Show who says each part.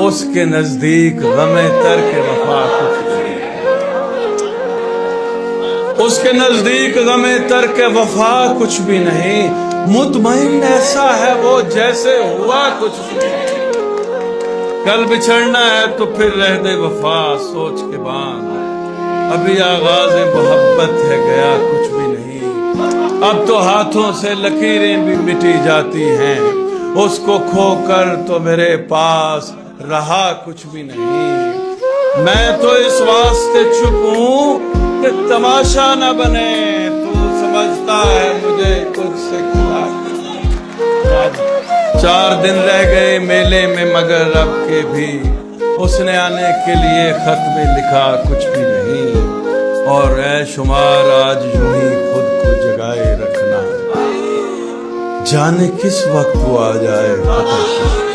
Speaker 1: اس کے نزدیک غم ترک وفا کچھ نہیں، اس کے نزدیک غم ترک وفا کچھ بھی نہیں، مطمئن ایسا ہے وہ جیسے ہوا کچھ بھی نہیں، کل بچھڑنا ہے تو پھر رہ دے وفا سوچ کے باندھ، ابھی آغاز محبت ہے گیا کچھ بھی نہیں، اب تو ہاتھوں سے لکیریں بھی مٹی جاتی ہیں، اس کو کھو کر تو میرے پاس رہا کچھ بھی نہیں، میں تو اس واسطے چپ ہوں کہ تماشا نہ بنے، تو سمجھتا ہے مجھے کچھ سے کھلا۔ 4 دن رہ گئے میلے میں مگر اب کے بھی اس نے آنے کے لیے خط میں لکھا کچھ بھی نہیں، اور اے شمار آج یوں ہی خود کو جگائے رکھنا، جانے کس وقت وہ آ جائے پتہ نہیں۔